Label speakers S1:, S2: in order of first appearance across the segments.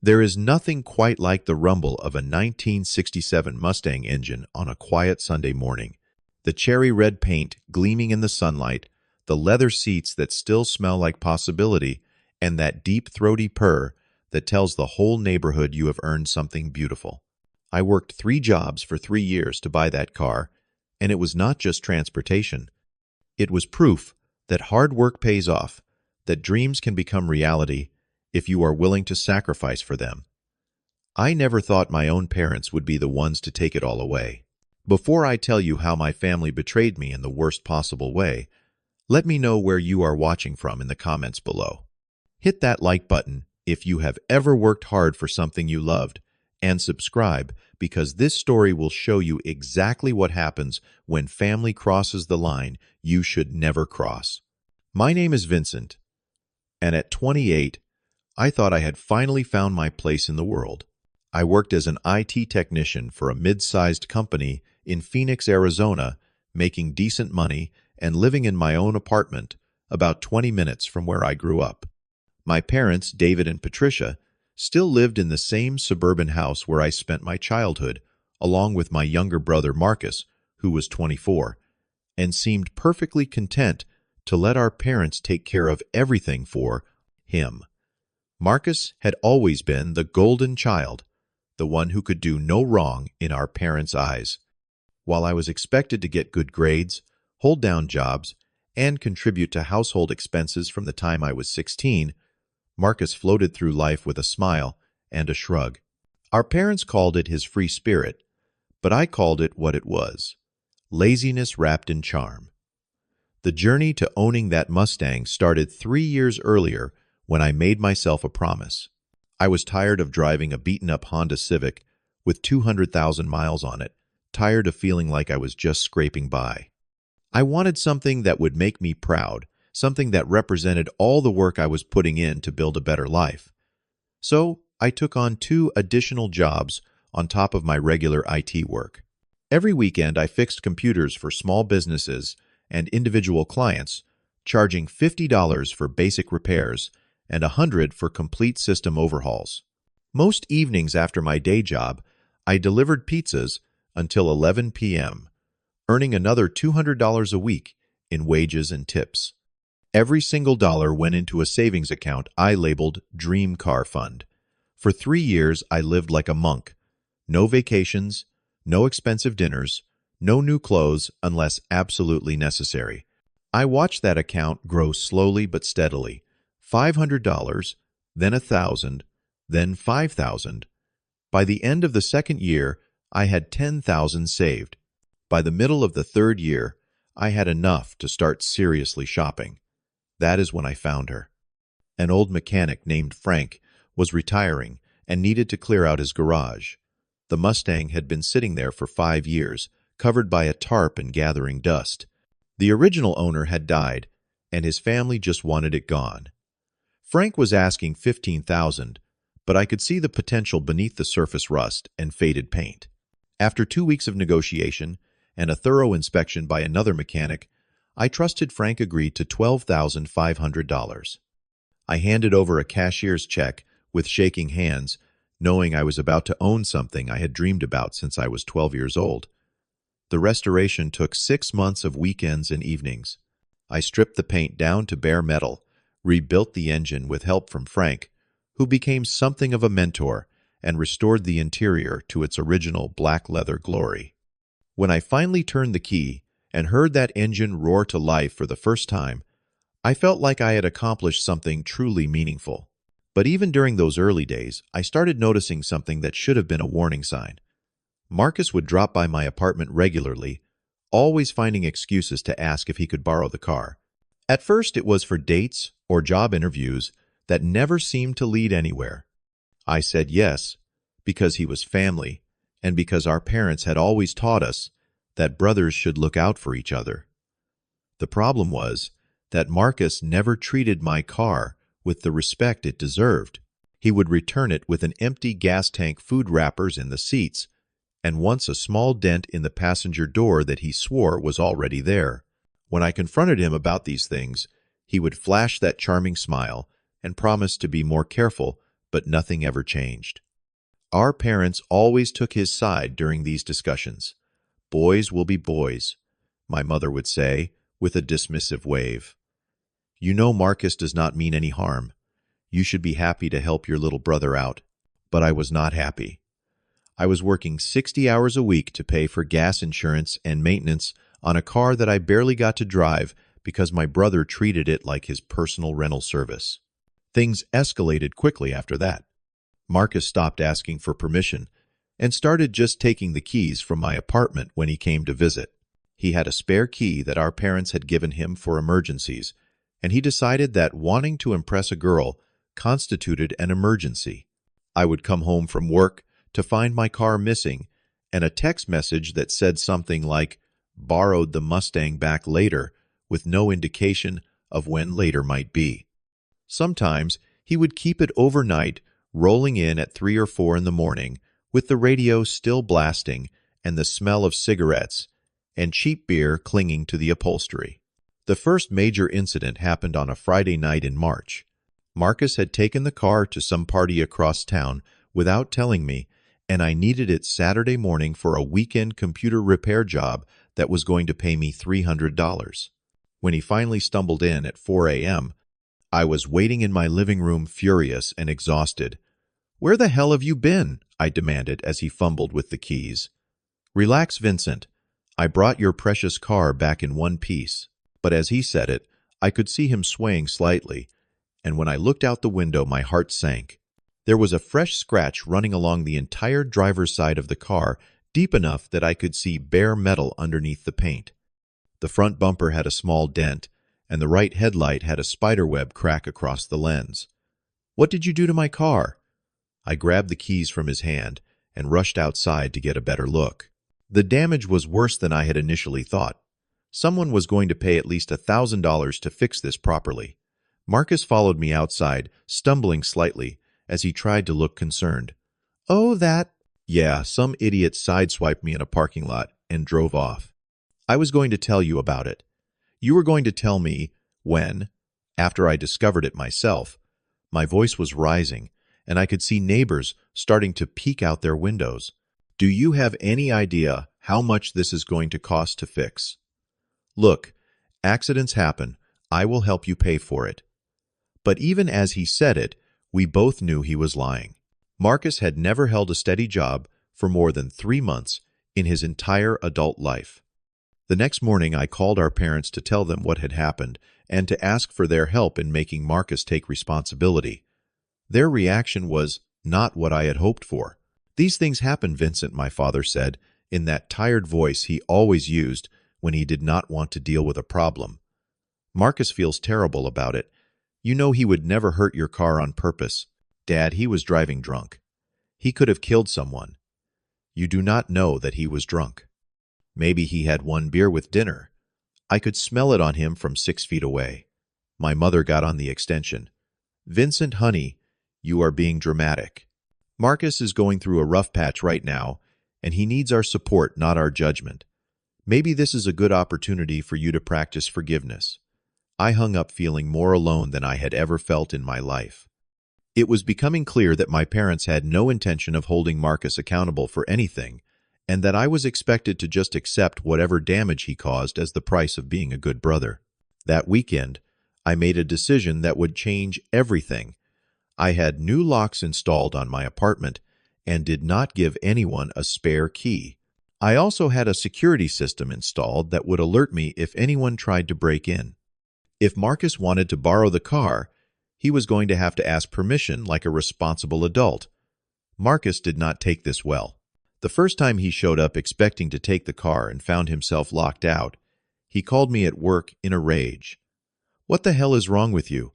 S1: There is nothing quite like the rumble of a 1967 Mustang engine on a quiet Sunday morning. The cherry red paint gleaming in the sunlight, the leather seats that still smell like possibility, and that deep throaty purr that tells the whole neighborhood you have earned something beautiful. I worked 3 jobs for 3 years to buy that car, and it was not just transportation. It was proof that hard work pays off, that dreams can become reality if you are willing to sacrifice for them. I never thought my own parents would be the ones to take it all away. Before I tell you how my family betrayed me in the worst possible way, let me know where you are watching from in the comments below. Hit that like button if you have ever worked hard for something you loved, and subscribe because this story will show you exactly what happens when family crosses the line you should never cross. My name is Vincent, and at 28, I thought I had finally found my place in the world. I worked as an IT technician for a mid-sized company in Phoenix, Arizona, making decent money and living in my own apartment about 20 minutes from where I grew up. My parents, David and Patricia, still lived in the same suburban house where I spent my childhood, along with my younger brother Marcus, who was 24, and seemed perfectly content to let our parents take care of everything for him. Marcus had always been the golden child, the one who could do no wrong in our parents' eyes. While I was expected to get good grades, hold down jobs, and contribute to household expenses from the time I was 16, Marcus floated through life with a smile and a shrug. Our parents called it his free spirit, but I called it what it was: laziness wrapped in charm. The journey to owning that Mustang started 3 years earlier when I made myself a promise. I was tired of driving a beaten-up Honda Civic with 200,000 miles on it, tired of feeling like I was just scraping by. I wanted something that would make me proud, something that represented all the work I was putting in to build a better life. So I took on 2 additional jobs on top of my regular IT work. Every weekend I fixed computers for small businesses and individual clients, charging $50 for basic repairs and $100 for complete system overhauls. Most evenings after my day job, I delivered pizzas until 11 p.m., earning another $200 a week in wages and tips. Every single dollar went into a savings account I labeled Dream Car Fund. For 3 years, I lived like a monk. No vacations, no expensive dinners, no new clothes unless absolutely necessary. I watched that account grow slowly but steadily. $500, then $1,000, then $5,000. By the end of the 2nd year, I had $10,000 saved. By the middle of the 3rd year, I had enough to start seriously shopping. That is when I found her. An old mechanic named Frank was retiring and needed to clear out his garage. The Mustang had been sitting there for 5 years, covered by a tarp and gathering dust. The original owner had died, and his family just wanted it gone. Frank was asking $15,000, but I could see the potential beneath the surface rust and faded paint. After 2 weeks of negotiation and a thorough inspection by another mechanic, I trusted Frank agreed to $12,500. I handed over a cashier's check with shaking hands, knowing I was about to own something I had dreamed about since I was 12 years old. The restoration took 6 months of weekends and evenings. I stripped the paint down to bare metal, rebuilt the engine with help from Frank, who became something of a mentor, and restored the interior to its original black leather glory. When I finally turned the key and heard that engine roar to life for the first time, I felt like I had accomplished something truly meaningful. But even during those early days, I started noticing something that should have been a warning sign. Marcus would drop by my apartment regularly, always finding excuses to ask if he could borrow the car. At first, it was for dates or job interviews that never seemed to lead anywhere. I said yes, because he was family, and because our parents had always taught us that brothers should look out for each other. The problem was that Marcus never treated my car with the respect it deserved. He would return it with an empty gas tank, food wrappers in the seats, and once a small dent in the passenger door that he swore was already there. When I confronted him about these things, he would flash that charming smile and promise to be more careful but nothing ever changed. Our parents always took his side during these discussions. "Boys will be boys," my mother would say, with a dismissive wave. "You know Marcus does not mean any harm. You should be happy to help your little brother out." But I was not happy. I was working 60 hours a week to pay for gas insurance and maintenance on a car that I barely got to drive because my brother treated it like his personal rental service. Things escalated quickly after that. Marcus stopped asking for permission and started just taking the keys from my apartment when he came to visit. He had a spare key that our parents had given him for emergencies, and he decided that wanting to impress a girl constituted an emergency. I would come home from work to find my car missing and a text message that said something like, "Borrowed the Mustang back later," with no indication of when later might be. Sometimes he would keep it overnight, rolling in at 3 or 4 in the morning, with the radio still blasting and the smell of cigarettes and cheap beer clinging to the upholstery. The first major incident happened on a Friday night in March. Marcus had taken the car to some party across town without telling me, and I needed it Saturday morning for a weekend computer repair job that was going to pay me $300. When he finally stumbled in at 4 a.m., I was waiting in my living room furious and exhausted. "Where the hell have you been?" I demanded as he fumbled with the keys. "Relax, Vincent. I brought your precious car back in one piece." But as he said it, I could see him swaying slightly, and when I looked out the window, my heart sank. There was a fresh scratch running along the entire driver's side of the car, deep enough that I could see bare metal underneath the paint. The front bumper had a small dent, and the right headlight had a spiderweb crack across the lens. "What did you do to my car?" I grabbed the keys from his hand and rushed outside to get a better look. The damage was worse than I had initially thought. Someone was going to pay at least $1,000 to fix this properly. Marcus followed me outside, stumbling slightly, as he tried to look concerned. "Oh, that—" "Yeah, some idiot sideswiped me in a parking lot and drove off. I was going to tell you about it. You were going to tell me when, after I discovered it myself." My voice was rising, and I could see neighbors starting to peek out their windows. "Do you have any idea how much this is going to cost to fix? Look, accidents happen. I will help you pay for it." But even as he said it, we both knew he was lying. Marcus had never held a steady job for more than 3 months in his entire adult life. The next morning, I called our parents to tell them what had happened and to ask for their help in making Marcus take responsibility. Their reaction was not what I had hoped for. "These things happen, Vincent," my father said, in that tired voice he always used when he did not want to deal with a problem. "Marcus feels terrible about it. You know he would never hurt your car on purpose. Dad, he was driving drunk. He could have killed someone. You do not know that he was drunk. Maybe he had 1 beer with dinner. I could smell it on him from 6 feet away." My mother got on the extension. "Vincent, honey, you are being dramatic. Marcus is going through a rough patch right now, and he needs our support, not our judgment. Maybe this is a good opportunity for you to practice forgiveness." I hung up feeling more alone than I had ever felt in my life. It was becoming clear that my parents had no intention of holding Marcus accountable for anything, and that I was expected to just accept whatever damage he caused as the price of being a good brother. That weekend, I made a decision that would change everything. I had new locks installed on my apartment and did not give anyone a spare key. I also had a security system installed that would alert me if anyone tried to break in. If Marcus wanted to borrow the car, he was going to have to ask permission like a responsible adult. Marcus did not take this well. The first time he showed up expecting to take the car and found himself locked out, he called me at work in a rage. "What the hell is wrong with you?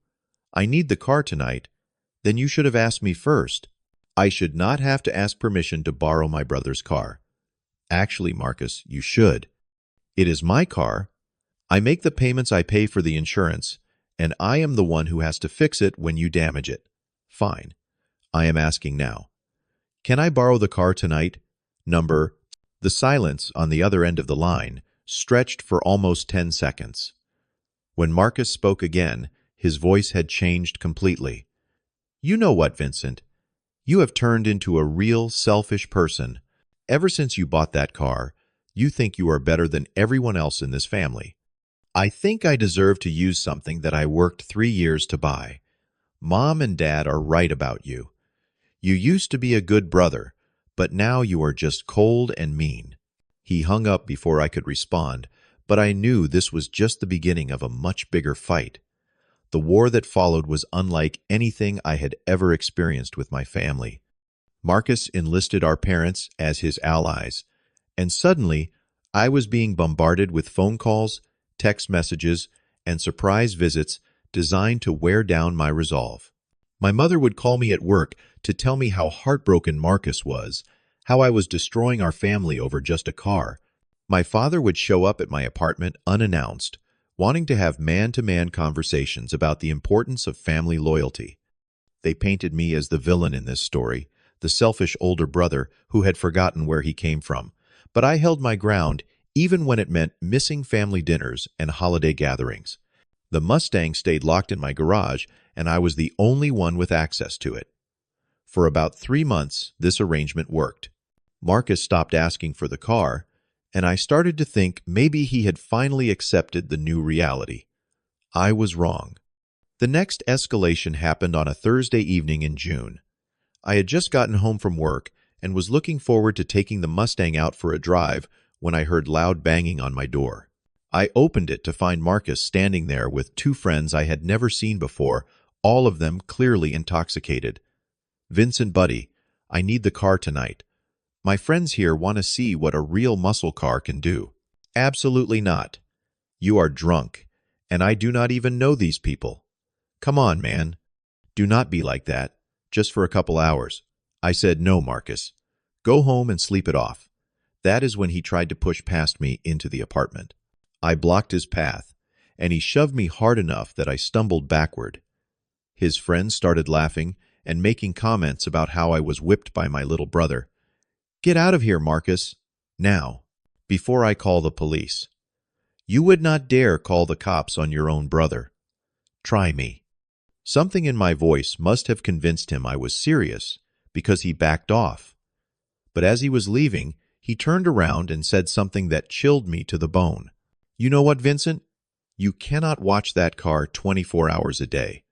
S1: I need the car tonight. Then you should have asked me first. I should not have to ask permission to borrow my brother's car." "Actually, Marcus, you should. It is my car. I make the payments, I pay for the insurance, and I am the one who has to fix it when you damage it." "Fine. I am asking now. Can I borrow the car tonight? Number—" The silence on the other end of the line stretched for almost 10 seconds. When Marcus spoke again, his voice had changed completely. You know what, Vincent? You have turned into a real selfish person. Ever since you bought that car, you think you are better than everyone else in this family. I think I deserve to use something that I worked 3 years to buy. Mom and Dad are right about you. You used to be a good brother, but now you are just cold and mean. He hung up before I could respond, but I knew this was just the beginning of a much bigger fight. The war that followed was unlike anything I had ever experienced with my family. Marcus enlisted our parents as his allies, and suddenly I was being bombarded with phone calls, text messages, and surprise visits designed to wear down my resolve. My mother would call me at work to tell me how heartbroken Marcus was, how I was destroying our family over just a car. My father would show up at my apartment unannounced, wanting to have man-to-man conversations about the importance of family loyalty. They painted me as the villain in this story, the selfish older brother who had forgotten where he came from. But I held my ground even when it meant missing family dinners and holiday gatherings. The Mustang stayed locked in my garage, and I was the only one with access to it. For about 3 months, this arrangement worked. Marcus stopped asking for the car, and I started to think maybe he had finally accepted the new reality. I was wrong. The next escalation happened on a Thursday evening in June. I had just gotten home from work and was looking forward to taking the Mustang out for a drive when I heard loud banging on my door. I opened it to find Marcus standing there with 2 friends I had never seen before, all of them clearly intoxicated. "Vincent, buddy, I need the car tonight. My friends here want to see what a real muscle car can do." "Absolutely not. You are drunk, and I do not even know these people. Come on, man. Do not be like that, just for a couple hours." I said, "No, Marcus. Go home and sleep it off." That is when he tried to push past me into the apartment. I blocked his path, and he shoved me hard enough that I stumbled backward. His friends started laughing and making comments about how I was whipped by my little brother. "Get out of here, Marcus. Now, before I call the police. You would not dare call the cops on your own brother. Try me." Something in my voice must have convinced him I was serious, because he backed off. But as he was leaving, he turned around and said something that chilled me to the bone. "You know what, Vincent? You cannot watch that car 24 hours a day.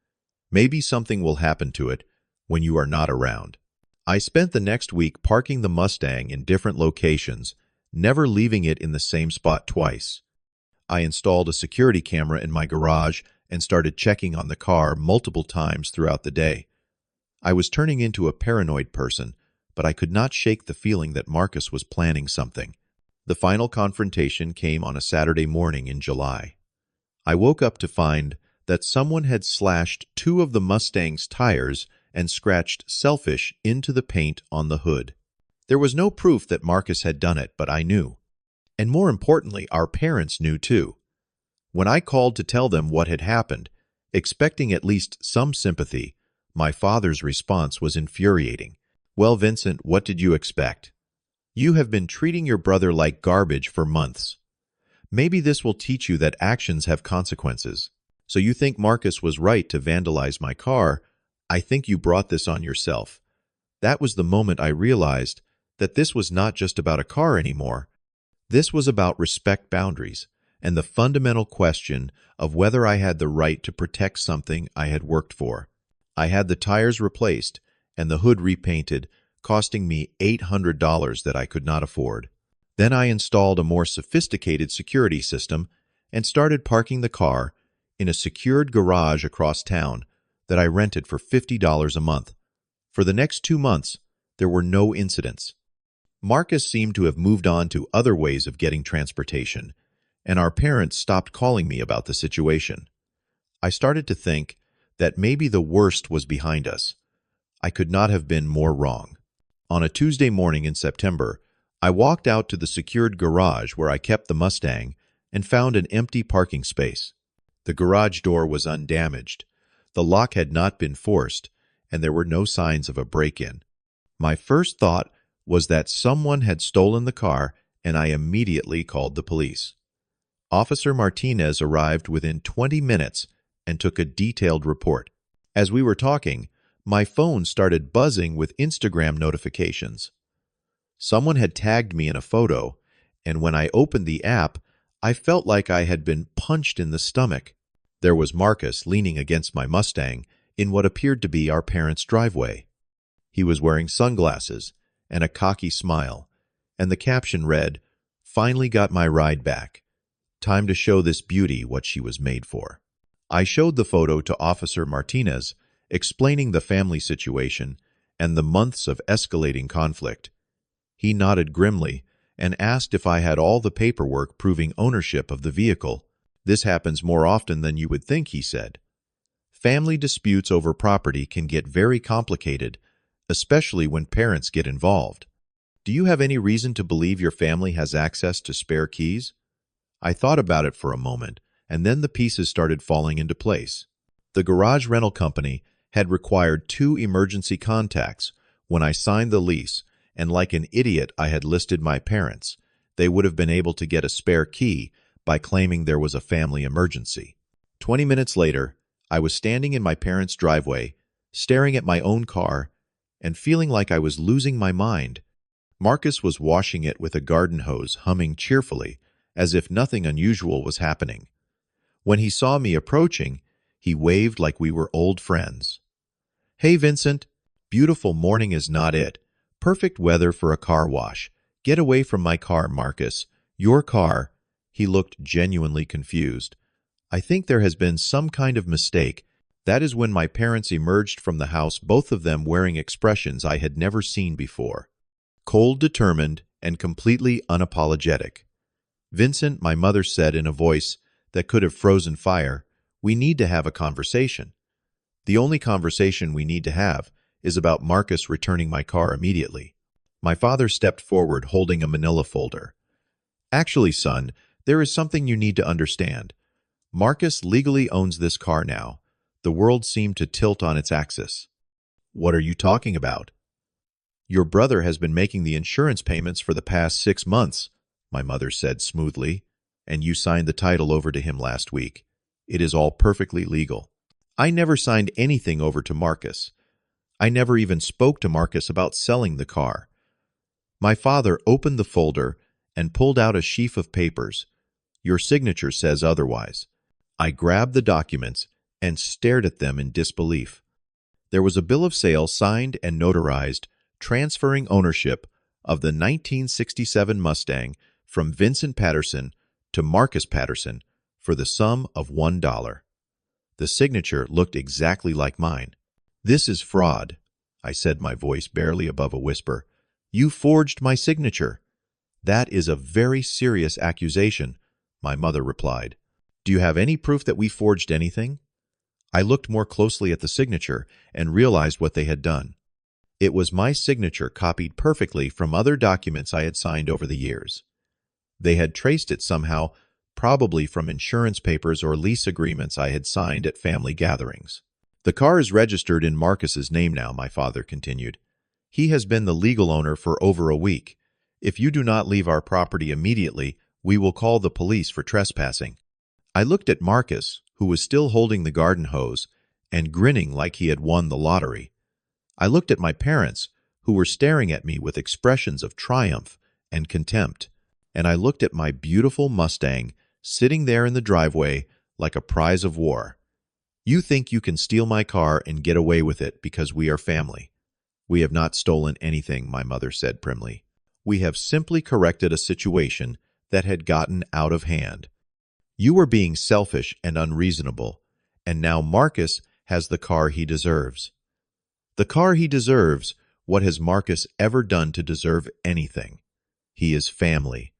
S1: Maybe something will happen to it when you are not around." I spent the next week parking the Mustang in different locations, never leaving it in the same spot twice. I installed a security camera in my garage and started checking on the car multiple times throughout the day. I was turning into a paranoid person, but I could not shake the feeling that Marcus was planning something. The final confrontation came on a Saturday morning in July. I woke up to find that someone had slashed 2 of the Mustang's tires and scratched "Selfish" into the paint on the hood. There was no proof that Marcus had done it, but I knew. And more importantly, our parents knew too. When I called to tell them what had happened, expecting at least some sympathy, my father's response was infuriating. "Well, Vincent, what did you expect? You have been treating your brother like garbage for months. Maybe this will teach you that actions have consequences. So you think Marcus was right to vandalize my car? I think you brought this on yourself." That was the moment I realized that this was not just about a car anymore. This was about respect boundaries and the fundamental question of whether I had the right to protect something I had worked for. I had the tires replaced and the hood repainted, costing me $800 that I could not afford. Then I installed a more sophisticated security system and started parking the car in a secured garage across town that I rented for $50 a month. For the next 2 months, there were no incidents. Marcus seemed to have moved on to other ways of getting transportation, and our parents stopped calling me about the situation. I started to think that maybe the worst was behind us. I could not have been more wrong. On a Tuesday morning in September, I walked out to the secured garage where I kept the Mustang and found an empty parking space. The garage door was undamaged. The lock had not been forced, and there were no signs of a break-in. My first thought was that someone had stolen the car, and I immediately called the police. Officer Martinez arrived within 20 minutes and took a detailed report. As we were talking, My phone started buzzing with Instagram notifications. Someone had tagged me in a photo, and when I opened the app, I felt like I had been punched in the stomach. There was Marcus leaning against my Mustang in what appeared to be our parents' driveway. He was wearing sunglasses and a cocky smile, and the caption read, "Finally got my ride back. Time to show this beauty what she was made for." I showed the photo to Officer Martinez, explaining the family situation and the months of escalating conflict. He nodded grimly and asked if I had all the paperwork proving ownership of the vehicle. "This happens more often than you would think," he said. "Family disputes over property can get very complicated, especially when parents get involved. Do you have any reason to believe your family has access to spare keys?" I thought about it for a moment, and then the pieces started falling into place. The garage rental company had required 2 emergency contacts when I signed the lease, and like an idiot I had listed my parents. They would have been able to get a spare key by claiming there was a family emergency. 20 minutes later, I was standing in my parents' driveway, staring at my own car, and feeling like I was losing my mind. Marcus was washing it with a garden hose, humming cheerfully, as if nothing unusual was happening. When he saw me approaching, he waved like we were old friends. "Hey, Vincent. Beautiful morning is not it. Perfect weather for a car wash. Get away from my car, Marcus. Your car." He looked genuinely confused. "I think there has been some kind of mistake." That is when my parents emerged from the house, both of them wearing expressions I had never seen before. Cold, determined, and completely unapologetic. "Vincent," my mother said in a voice that could have frozen fire, "we need to have a conversation. The only conversation we need to have is about Marcus returning my car immediately." My father stepped forward, holding a manila folder. "Actually, son, there is something you need to understand. Marcus legally owns this car now." The world seemed to tilt on its axis. "What are you talking about?" "Your brother has been making the insurance payments for the past 6 months, my mother said smoothly, "and you signed the title over to him last week. It is all perfectly legal." I never signed anything over to Marcus. I never even spoke to Marcus about selling the car. My father opened the folder and pulled out a sheaf of papers. "Your signature says otherwise." I grabbed the documents and stared at them in disbelief. There was a bill of sale signed and notarized, transferring ownership of the 1967 Mustang from Vincent Patterson to Marcus Patterson for the sum of $1. The signature looked exactly like mine. "This is fraud," I said, my voice barely above a whisper. "You forged my signature." "That is a very serious accusation," my mother replied. "Do you have any proof that we forged anything?" I looked more closely at the signature and realized what they had done. It was my signature copied perfectly from other documents I had signed over the years. They had traced it somehow, probably from insurance papers or lease agreements I had signed at family gatherings. "The car is registered in Marcus's name now," my father continued. "He has been the legal owner for over a week. If you do not leave our property immediately, we will call the police for trespassing." I looked at Marcus, who was still holding the garden hose and grinning like he had won the lottery. I looked at my parents, who were staring at me with expressions of triumph and contempt. And I looked at my beautiful Mustang sitting there in the driveway like a prize of war. "You think you can steal my car and get away with it because we are family." "We have not stolen anything," my mother said primly. "We have simply corrected a situation that had gotten out of hand. You were being selfish and unreasonable, and now Marcus has the car he deserves." "The car he deserves? What has Marcus ever done to deserve anything?" "He is family,"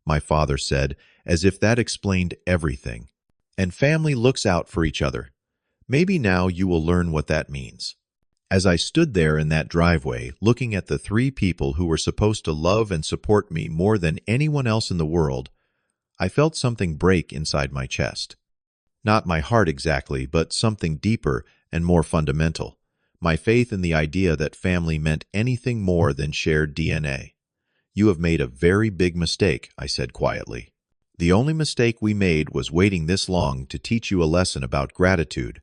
S1: my father said, as if that explained everything. "And family looks out for each other. Maybe now you will learn what that means." As I stood there in that driveway, looking at the 3 people who were supposed to love and support me more than anyone else in the world, I felt something break inside my chest. Not my heart exactly, but something deeper and more fundamental. My faith in the idea that family meant anything more than shared DNA. "You have made a very big mistake," I said quietly. "The only mistake we made was waiting this long to teach you a lesson about gratitude,"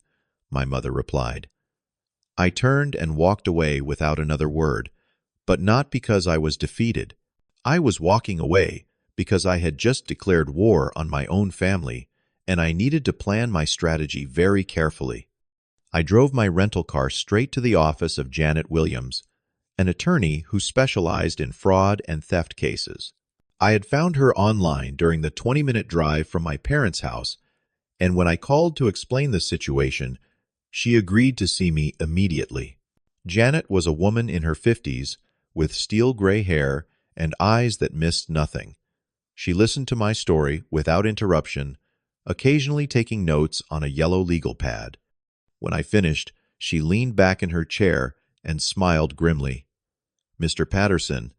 S1: my mother replied. I turned and walked away without another word, but not because I was defeated. I was walking away because I had just declared war on my own family, and I needed to plan my strategy very carefully. I drove my rental car straight to the office of Janet Williams, an attorney who specialized in fraud and theft cases. I had found her online during the 20-minute drive from my parents' house, and when I called to explain the situation, she agreed to see me immediately. Janet was a woman in her 50s with steel gray hair and eyes that missed nothing. She listened to my story without interruption, occasionally taking notes on a yellow legal pad. When I finished, she leaned back in her chair and smiled grimly. "Mr. Patterson,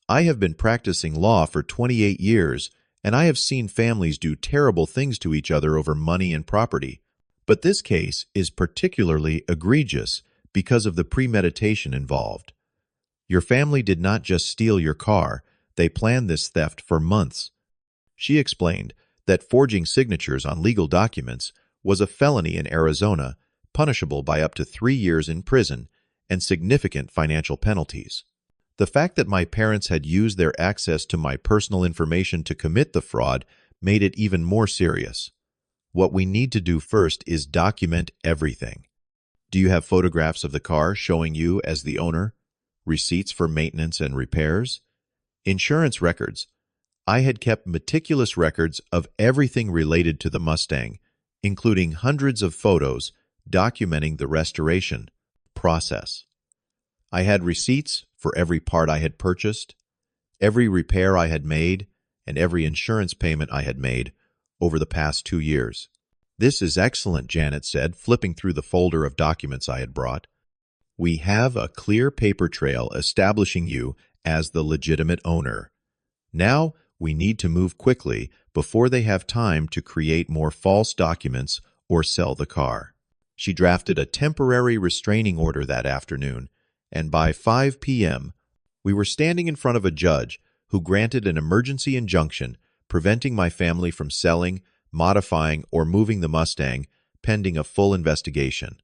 S1: I have been practicing law for 28 years, and I have seen families do terrible things to each other over money and property. But this case is particularly egregious because of the premeditation involved. Your family did not just steal your car, they planned this theft for months." She explained that forging signatures on legal documents was a felony in Arizona, punishable by up to 3 years in prison and significant financial penalties. The fact that my parents had used their access to my personal information to commit the fraud made it even more serious. "What we need to do first is document everything. Do you have photographs of the car showing you as the owner? Receipts for maintenance and repairs? Insurance records?" I had kept meticulous records of everything related to the Mustang, including hundreds of photos documenting the restoration process. I had receipts for every part I had purchased, every repair I had made, and every insurance payment I had made over the past 2 years. "This is excellent," Janet said, flipping through the folder of documents I had brought. "We have a clear paper trail establishing you as the legitimate owner. Now we need to move quickly before they have time to create more false documents or sell the car." She drafted a temporary restraining order that afternoon, and by 5 p.m., we were standing in front of a judge who granted an emergency injunction preventing my family from selling, modifying, or moving the Mustang pending a full investigation.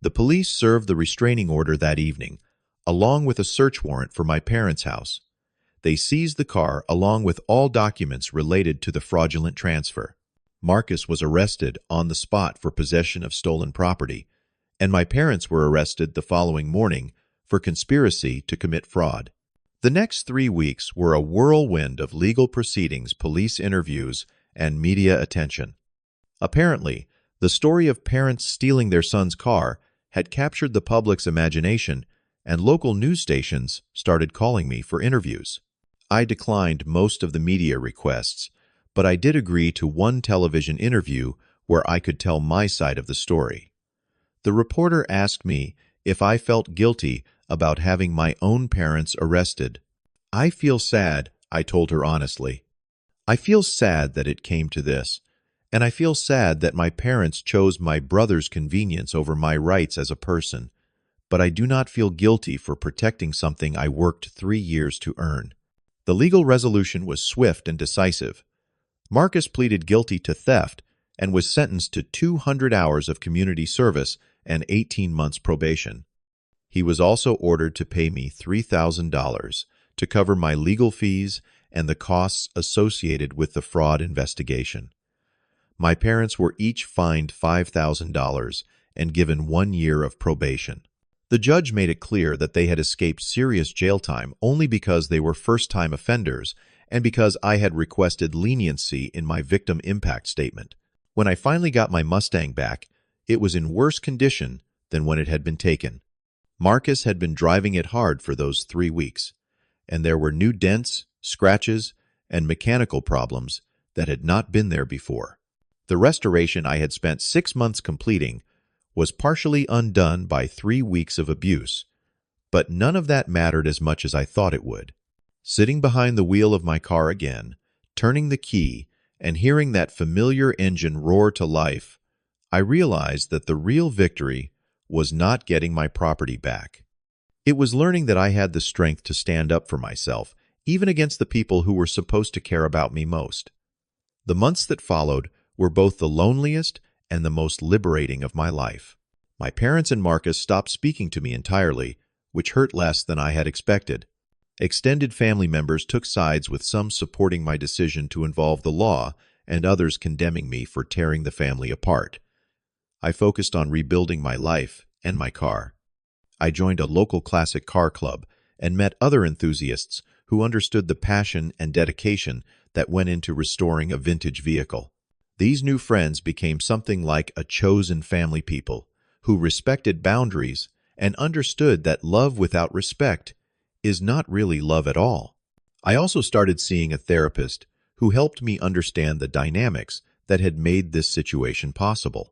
S1: The police served the restraining order that evening, along with a search warrant for my parents' house. They seized the car along with all documents related to the fraudulent transfer. Marcus was arrested on the spot for possession of stolen property, and my parents were arrested the following morning for conspiracy to commit fraud. The next 3 weeks were a whirlwind of legal proceedings, police interviews, and media attention. Apparently, the story of parents stealing their son's car had captured the public's imagination, and local news stations started calling me for interviews. I declined most of the media requests, but I did agree to one television interview where I could tell my side of the story. The reporter asked me if I felt guilty about having my own parents arrested. "I feel sad," I told her honestly. "I feel sad that it came to this, and I feel sad that my parents chose my brother's convenience over my rights as a person, but I do not feel guilty for protecting something I worked 3 years to earn." The legal resolution was swift and decisive. Marcus pleaded guilty to theft and was sentenced to 200 hours of community service and 18 months probation. He was also ordered to pay me $3,000 to cover my legal fees and the costs associated with the fraud investigation. My parents were each fined $5,000 and given 1 year of probation. The judge made it clear that they had escaped serious jail time only because they were first-time offenders and because I had requested leniency in my victim impact statement. When I finally got my Mustang back, it was in worse condition than when it had been taken. Marcus had been driving it hard for those 3 weeks, and there were new dents, scratches, and mechanical problems that had not been there before. The restoration I had spent 6 months completing was partially undone by 3 weeks of abuse, but none of that mattered as much as I thought it would. Sitting behind the wheel of my car again, turning the key, and hearing that familiar engine roar to life, I realized that the real victory was not getting my property back. It was learning that I had the strength to stand up for myself, even against the people who were supposed to care about me most. The months that followed were both the loneliest and the most liberating of my life. My parents and Marcus stopped speaking to me entirely, which hurt less than I had expected. Extended family members took sides, with some supporting my decision to involve the law and others condemning me for tearing the family apart. I focused on rebuilding my life and my car. I joined a local classic car club and met other enthusiasts who understood the passion and dedication that went into restoring a vintage vehicle. These new friends became something like a chosen family, people who respected boundaries and understood that love without respect is not really love at all. I also started seeing a therapist who helped me understand the dynamics that had made this situation possible.